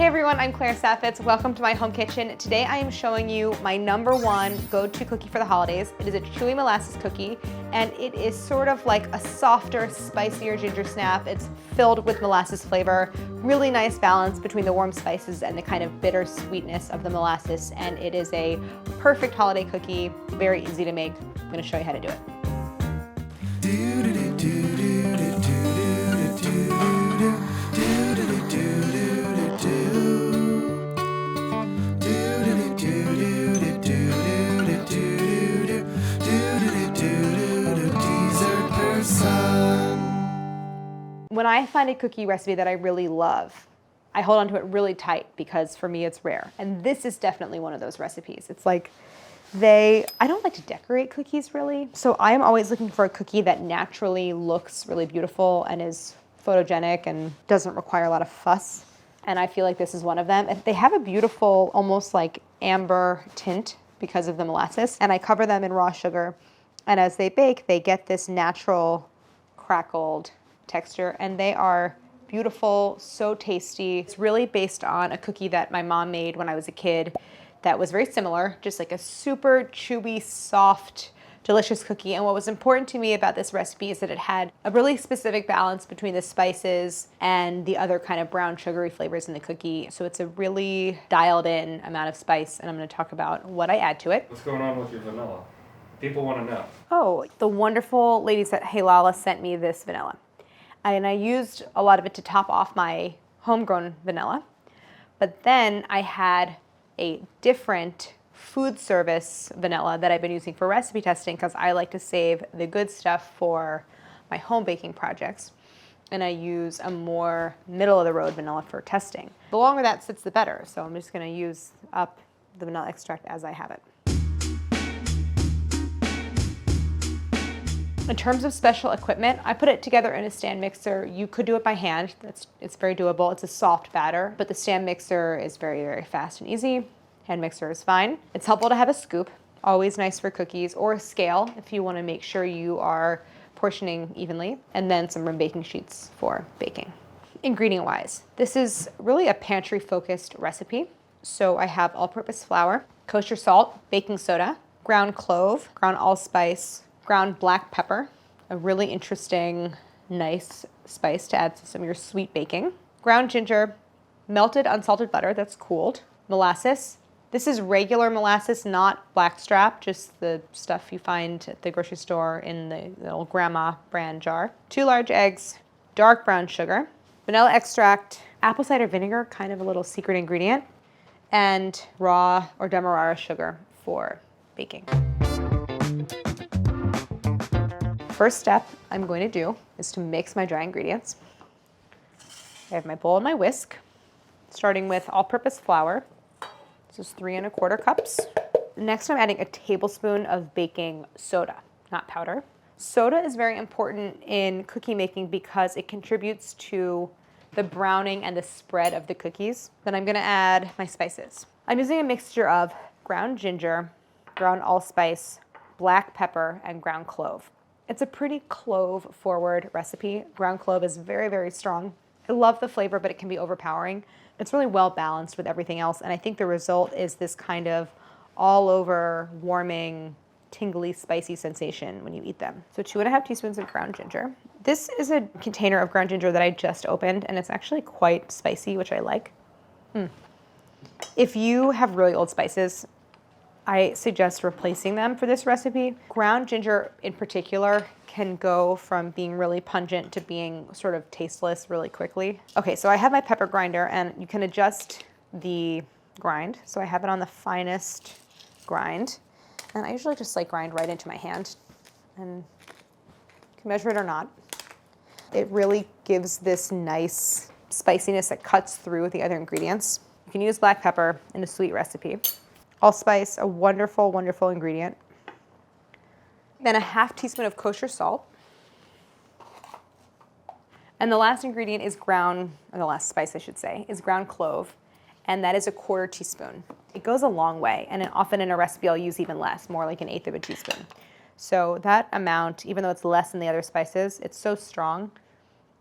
Hey everyone, I'm Claire Saffitz. Welcome to my home kitchen. Today I am showing you my #1 go-to cookie for the holidays. It is a Chewy molasses cookie, and it is sort of like a softer, spicier ginger snap. It's filled with molasses flavor. Really nice balance between the warm spices and the kind of bitter sweetness of the molasses, and it is a perfect holiday cookie. Very easy to make. I'm gonna show you how to do it. When I find a cookie recipe that I really love, I hold on to it really tight because for me it's rare. And this is definitely one of those recipes. It's like I don't like to decorate cookies really. So I am always looking for a cookie that naturally looks really beautiful and is photogenic and doesn't require a lot of fuss. And I feel like this is one of them. They have a beautiful, almost like amber tint because of the molasses. And I cover them in raw sugar. And as they bake, they get this natural crackled texture, and they are beautiful, so tasty. It's really based on a cookie that my mom made when I was a kid that was very similar, just like a super chewy, soft, delicious cookie. And what was important to me about this recipe is that it had a really specific balance between the spices and the other kind of brown sugary flavors in the cookie. So it's a really dialed in amount of spice, and I'm going to talk about what I add to it. What's going on with your vanilla? People want to know. Oh, the wonderful ladies at Hey Lala sent me this vanilla. And I used a lot of it to top off my homegrown vanilla. But then I had a different food service vanilla that I've been using for recipe testing because I like to save the good stuff for my home baking projects. And I use a more middle of the road vanilla for testing. The longer that sits, the better. So I'm just going to use up the vanilla extract as I have it. In terms of special equipment, I put it together in a stand mixer. You could do it by hand. It's very doable. It's a soft batter, but the stand mixer is very, very fast and easy. Hand mixer is fine. It's helpful to have a scoop, always nice for cookies, or a scale if you want to make sure you are portioning evenly, and then some room baking sheets for baking. Ingredient-wise, this is really a pantry-focused recipe. So I have all-purpose flour, kosher salt, baking soda, ground clove, ground allspice, ground black pepper, a really interesting, nice spice to add to some of your sweet baking. Ground ginger, melted unsalted butter that's cooled, molasses. This is regular molasses, not blackstrap, just the stuff you find at the grocery store in the little grandma brand jar. 2 large eggs, dark brown sugar, vanilla extract, apple cider vinegar, kind of a little secret ingredient, and raw or demerara sugar for baking. First step I'm going to do is to mix my dry ingredients. I have my bowl and my whisk, starting with all-purpose flour. This is 3 1/4 cups. Next, I'm adding a tablespoon of baking soda, not powder. Soda is very important in cookie making because it contributes to the browning and the spread of the cookies. Then I'm going to add my spices. I'm using a mixture of ground ginger, ground allspice, black pepper, and ground clove. It's a pretty clove-forward recipe. Ground clove is very, very strong. I love the flavor, but it can be overpowering. It's really well balanced with everything else, and I think the result is this kind of all-over warming, tingly, spicy sensation when you eat them. So 2 1/2 teaspoons of ground ginger. This is a container of ground ginger that I just opened, and it's actually quite spicy, which I like. If you have really old spices, I suggest replacing them for this recipe. Ground ginger in particular can go from being really pungent to being sort of tasteless really quickly. Okay, so I have my pepper grinder, and you can adjust the grind. So I have it on the finest grind, and I usually just like grind right into my hand, and you can measure it or not. It really gives this nice spiciness that cuts through the other ingredients. You can use black pepper in a sweet recipe. Allspice, a wonderful, wonderful ingredient. Then a 1/2 teaspoon of kosher salt. And the last ingredient is the last spice I should say, is ground clove. And that is a 1/4 teaspoon. It goes a long way, and often in a recipe I'll use even less, more like an 1/8 of a teaspoon. So that amount, even though it's less than the other spices, it's so strong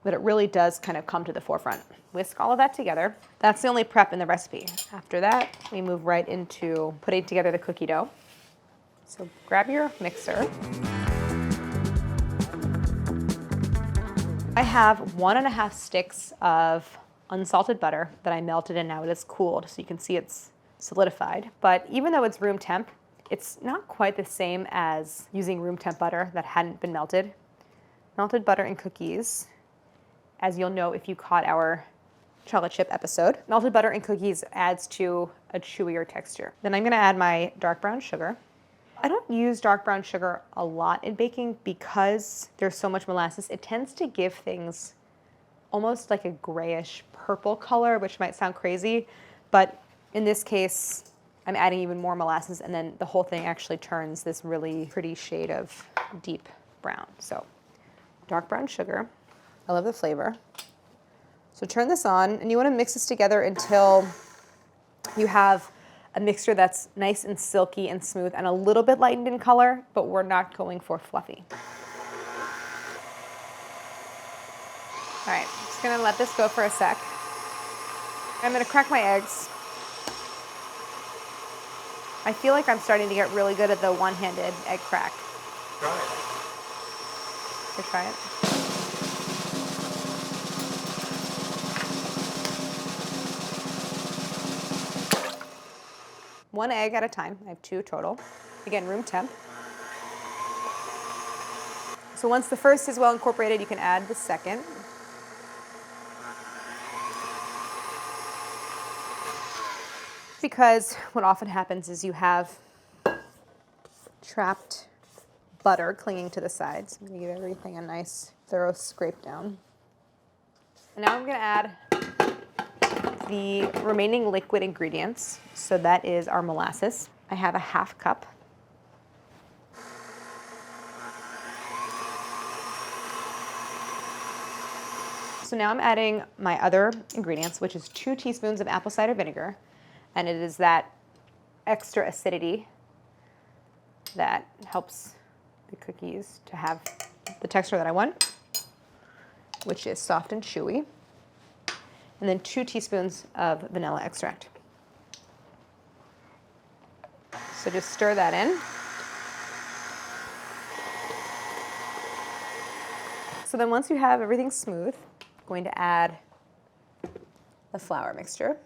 but it really does kind of come to the forefront. Whisk all of that together. That's the only prep in the recipe. After that, we move right into putting together the cookie dough. So grab your mixer. I have 1.5 sticks of unsalted butter that I melted and now it is cooled, so you can see it's solidified. But even though it's room temp, it's not quite the same as using room temp butter that hadn't been melted. Melted butter in cookies, as you'll know if you caught our chocolate chip episode, melted butter in cookies adds to a chewier texture. Then I'm gonna add my dark brown sugar. I don't use dark brown sugar a lot in baking because there's so much molasses. It tends to give things almost like a grayish purple color, which might sound crazy, but in this case, I'm adding even more molasses and then the whole thing actually turns this really pretty shade of deep brown. So dark brown sugar, I love the flavor. So turn this on and you wanna mix this together until you have a mixture that's nice and silky and smooth and a little bit lightened in color, but we're not going for fluffy. All right, I'm just gonna let this go for a sec. I'm gonna crack my eggs. I feel like I'm starting to get really good at the one-handed egg crack. Try it. Should I try it? One egg at a time. I have 2 total. Again, room temp. So once the first is well incorporated, you can add the second. Because what often happens is you have trapped butter clinging to the sides. I'm gonna give everything a nice thorough scrape down. And now I'm gonna add the remaining liquid ingredients. So that is our molasses. I have a 1/2 cup. So now I'm adding my other ingredients, which is 2 teaspoons of apple cider vinegar. And it is that extra acidity that helps the cookies to have the texture that I want, which is soft and chewy. And then 2 teaspoons of vanilla extract. So just stir that in. So then once you have everything smooth, I'm going to add the flour mixture.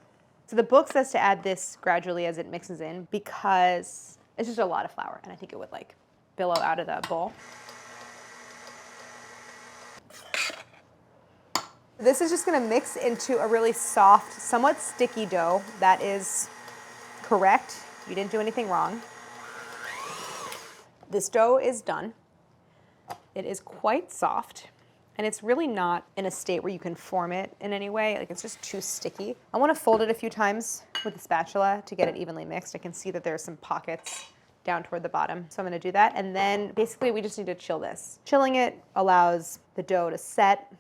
So the book says to add this gradually as it mixes in because it's just a lot of flour and I think it would like billow out of the bowl. This is just gonna mix into a really soft, somewhat sticky dough. That is correct. You didn't do anything wrong. This dough is done. It is quite soft. And it's really not in a state where you can form it in any way. Like it's just too sticky. I want to fold it a few times with the spatula to get it evenly mixed. I can see that there's some pockets down toward the bottom. So I'm going to do that. And then basically we just need to chill this. Chilling it allows the dough to set,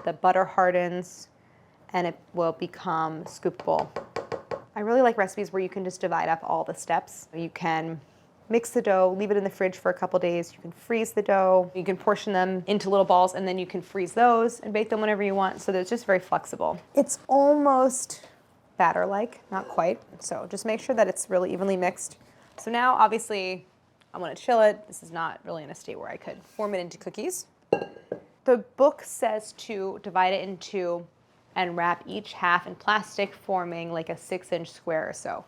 the butter hardens, and it will become scoopable. I really like recipes where you can just divide up all the steps. You can mix the dough, leave it in the fridge for a couple days. You can freeze the dough. You can portion them into little balls and then you can freeze those and bake them whenever you want. So it's just very flexible. It's almost batter-like, not quite. So just make sure that it's really evenly mixed. So now obviously I want to chill it. This is not really in a state where I could form it into cookies. The book says to divide it into and wrap each half in plastic, forming like a 6-inch square or so.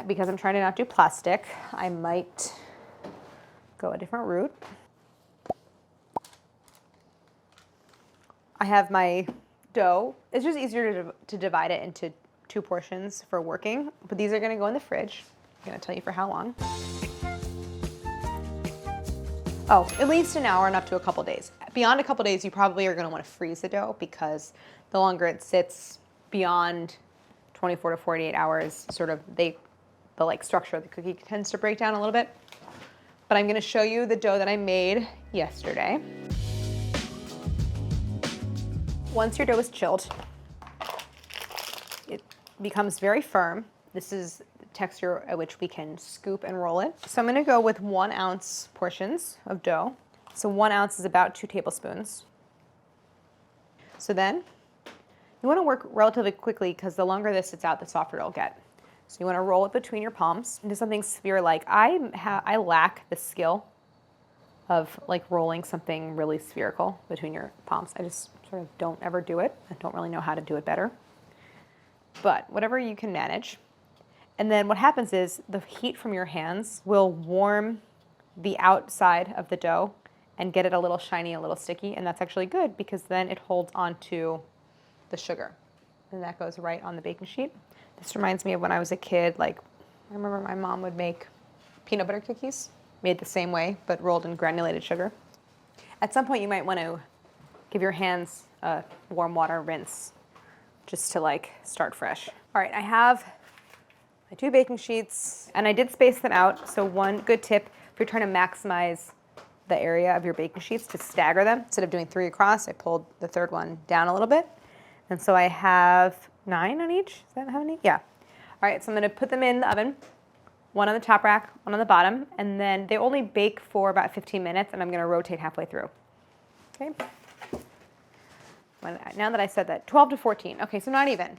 Because I'm trying to not do plastic, I might go a different route. I have my dough. It's just easier to divide it into 2 portions for working, but these are gonna go in the fridge. I'm gonna tell you for how long. Oh, at least an hour and up to a couple days. Beyond a couple days, you probably are gonna wanna freeze the dough because the longer it sits beyond 24 to 48 hours, sort of the like structure of the cookie tends to break down a little bit. But I'm gonna show you the dough that I made yesterday. Once your dough is chilled, it becomes very firm. This is the texture at which we can scoop and roll it. So I'm gonna go with 1 ounce portions of dough. So 1 ounce is about 2 tablespoons. So then you want to work relatively quickly because the longer this sits out, the softer it'll get. So you want to roll it between your palms into something sphere-like. I lack the skill of like rolling something really spherical between your palms. I just sort of don't ever do it. I don't really know how to do it better. But whatever you can manage. And then what happens is the heat from your hands will warm the outside of the dough and get it a little shiny, a little sticky. And that's actually good because then it holds onto the sugar. And that goes right on the baking sheet. This reminds me of when I was a kid. Like, I remember my mom would make peanut butter cookies, made the same way, but rolled in granulated sugar. At some point, you might want to give your hands a warm water rinse just to like start fresh. All right, I have my 2 baking sheets, and I did space them out. So one good tip, if you're trying to maximize the area of your baking sheets, to stagger them. Instead of doing 3 across, I pulled the 3rd one down a little bit. And so I have 9 on each. Is that how many? Yeah. All right, so I'm gonna put them in the oven. 1 on the top rack, 1 on the bottom, and then they only bake for about 15 minutes, and I'm gonna rotate halfway through. Okay. Now that I said that, 12 to 14. Okay, so not even.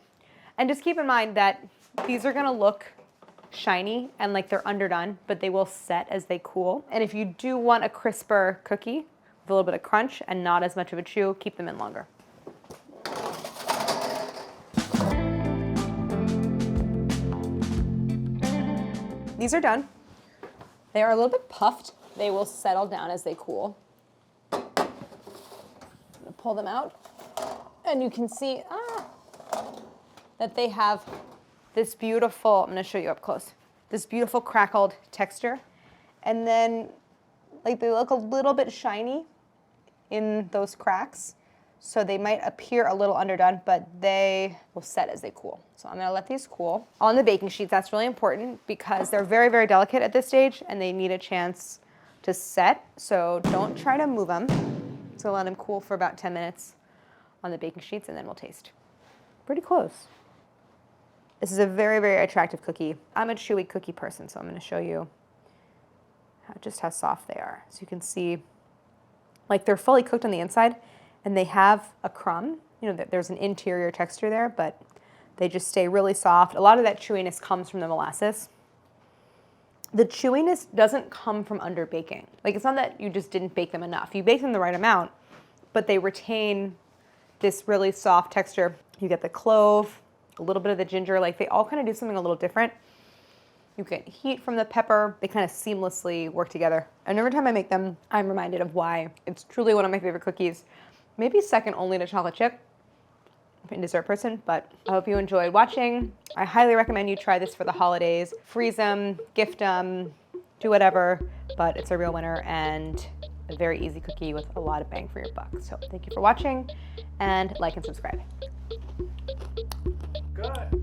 And just keep in mind that these are gonna look shiny and like they're underdone, but they will set as they cool. And if you do want a crisper cookie with a little bit of crunch and not as much of a chew, keep them in longer. These are done. They are a little bit puffed. They will settle down as they cool. I'm gonna pull them out, and you can see that they have this beautiful, I'm gonna show you up close, this beautiful crackled texture. And then like they look a little bit shiny in those cracks. So they might appear a little underdone, but they will set as they cool. So I'm gonna let these cool. On the baking sheets, that's really important because they're very, very delicate at this stage and they need a chance to set. So don't try to move them. So let them cool for about 10 minutes on the baking sheets and then we'll taste. Pretty close. This is a very, very attractive cookie. I'm a chewy cookie person, so I'm gonna show you just how soft they are. So you can see, like they're fully cooked on the inside and they have a crumb. You know, there's an interior texture there, but they just stay really soft. A lot of that chewiness comes from the molasses. The chewiness doesn't come from under baking. Like it's not that you just didn't bake them enough. You bake them the right amount, but they retain this really soft texture. You get the clove, a little bit of the ginger, like they all kind of do something a little different. You get heat from the pepper. They kind of seamlessly work together. And every time I make them, I'm reminded of why it's truly one of my favorite cookies. Maybe second only to chocolate chip. I'm a dessert person, but I hope you enjoyed watching. I highly recommend you try this for the holidays. Freeze them, gift them, do whatever, but it's a real winner and a very easy cookie with a lot of bang for your buck. So thank you for watching and like and subscribe. Good.